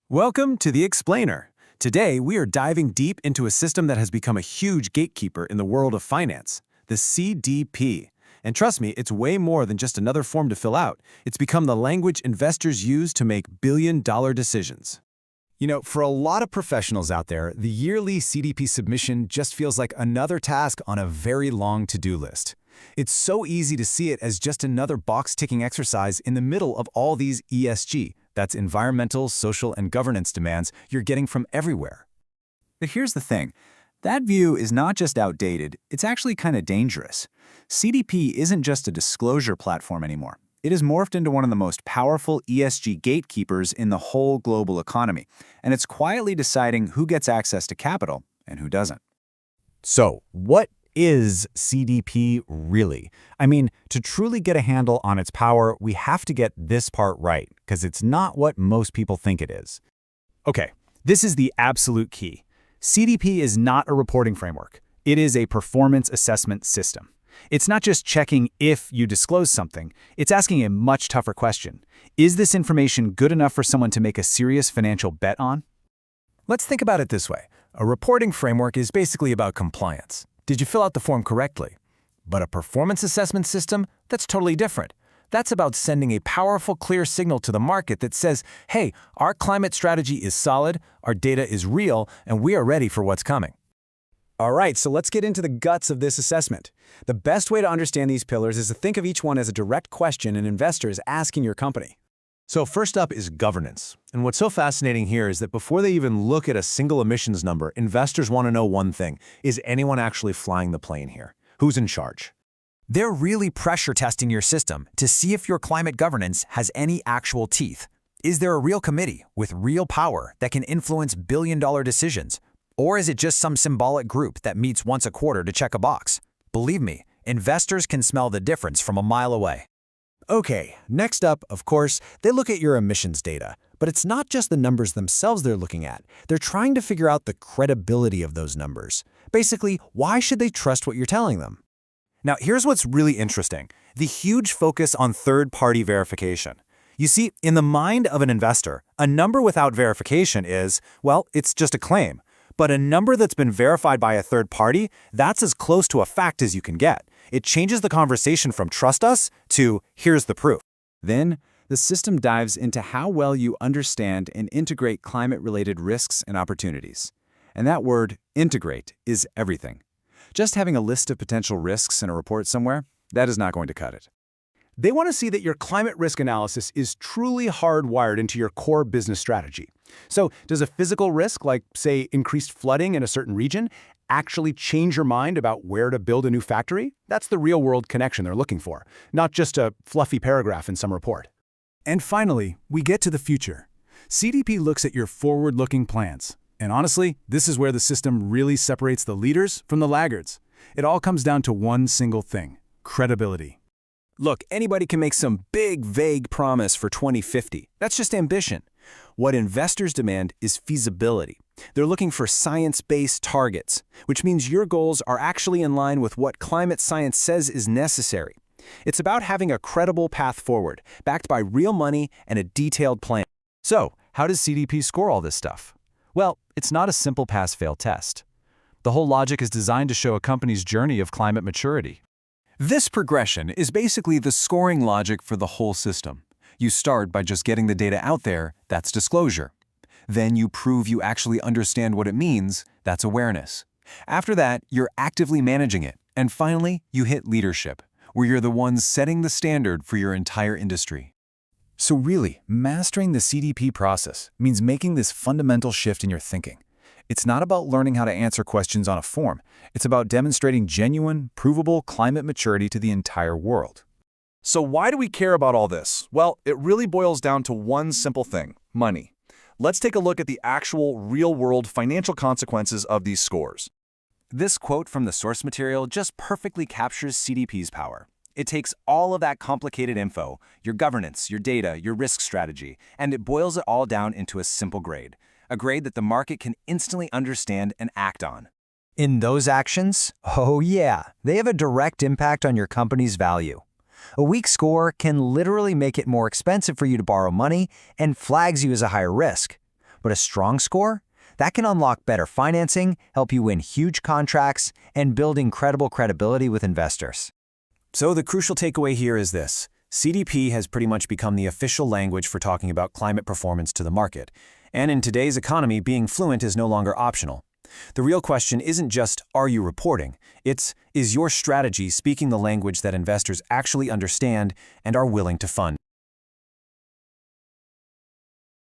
Welcome to The Explainer. Today, we are diving deep into a system that has become a huge gatekeeper in the world of finance, the CDP. And trust me, it's way more than just another form to fill out. It's become the language investors use to make billion-dollar decisions. For a lot of professionals out there, the yearly CDP submission just feels like another task on a very long to-do list. It's so easy to see it as just another box-ticking exercise in the middle of all these ESG, that's environmental, social, and governance demands you're getting from everywhere. But here's the thing. That view is not just outdated, it's actually kind of dangerous. CDP isn't just a disclosure platform anymore. It has morphed into one of the most powerful ESG gatekeepers in the whole global economy, and it's quietly deciding who gets access to capital and who doesn't. So, what is CDP really? To truly get a handle on its power, we have to get this part right, because it's not what most people think it is. Okay, this is the absolute key. CDP is not a reporting framework. It is a performance assessment system. It's not just checking if you disclose something, it's asking a much tougher question. Is this information good enough for someone to make a serious financial bet on? Let's think about it this way. A reporting framework is basically about compliance. Did you fill out the form correctly? But a performance assessment system, that's totally different. That's about sending a powerful, clear signal to the market that says, hey, our climate strategy is solid, our data is real, and we are ready for what's coming. All right, so let's get into the guts of this assessment. The best way to understand these pillars is to think of each one as a direct question an investor is asking your company. So first up is governance. And what's so fascinating here is that before they even look at a single emissions number, investors want to know one thing. Is anyone actually flying the plane here? Who's in charge? They're really pressure testing your system to see if your climate governance has any actual teeth. Is there a real committee with real power that can influence billion-dollar decisions? Or is it just some symbolic group that meets once a quarter to check a box? Believe me, investors can smell the difference from a mile away. Okay, next up, of course, they look at your emissions data. But it's not just the numbers themselves they're looking at. They're trying to figure out the credibility of those numbers. Basically, why should they trust what you're telling them? Now, here's what's really interesting. The huge focus on third-party verification. You see, in the mind of an investor, a number without verification is, well, it's just a claim. But a number that's been verified by a third party, that's as close to a fact as you can get. It changes the conversation from trust us to here's the proof. Then, the system dives into how well you understand and integrate climate-related risks and opportunities. And that word, integrate, is everything. Just having a list of potential risks in a report somewhere, that is not going to cut it. They want to see that your climate risk analysis is truly hardwired into your core business strategy. So, does a physical risk, like, say, increased flooding in a certain region, actually change your mind about where to build a new factory? That's the real-world connection they're looking for, not just a fluffy paragraph in some report. And finally, we get to the future. CDP looks at your forward-looking plans. And honestly, this is where the system really separates the leaders from the laggards. It all comes down to one single thing: credibility. Look, anybody can make some big, vague promise for 2050. That's just ambition. What investors demand is feasibility. They're looking for science-based targets, which means your goals are actually in line with what climate science says is necessary. It's about having a credible path forward, backed by real money and a detailed plan. So, how does CDP score all this stuff? Well, it's not a simple pass-fail test. The whole logic is designed to show a company's journey of climate maturity. This progression is basically the scoring logic for the whole system. You start by just getting the data out there, that's disclosure. Then you prove you actually understand what it means, that's awareness. After that, you're actively managing it. And finally, you hit leadership, where you're the ones setting the standard for your entire industry. So really, mastering the CDP process means making this fundamental shift in your thinking. It's not about learning how to answer questions on a form. It's about demonstrating genuine, provable climate maturity to the entire world. So why do we care about all this? Well, it really boils down to one simple thing: money. Let's take a look at the actual real-world financial consequences of these scores. This quote from the source material just perfectly captures CDP's power. It takes all of that complicated info, your governance, your data, your risk strategy, and it boils it all down into a simple grade. A grade that the market can instantly understand and act on. In those actions, oh yeah, they have a direct impact on your company's value. A weak score can literally make it more expensive for you to borrow money and flags you as a higher risk. But a strong score? That can unlock better financing, help you win huge contracts, and build incredible credibility with investors. So the crucial takeaway here is this. CDP has pretty much become the official language for talking about climate performance to the market. And in today's economy, being fluent is no longer optional. The real question isn't just, are you reporting? It's, is your strategy speaking the language that investors actually understand and are willing to fund?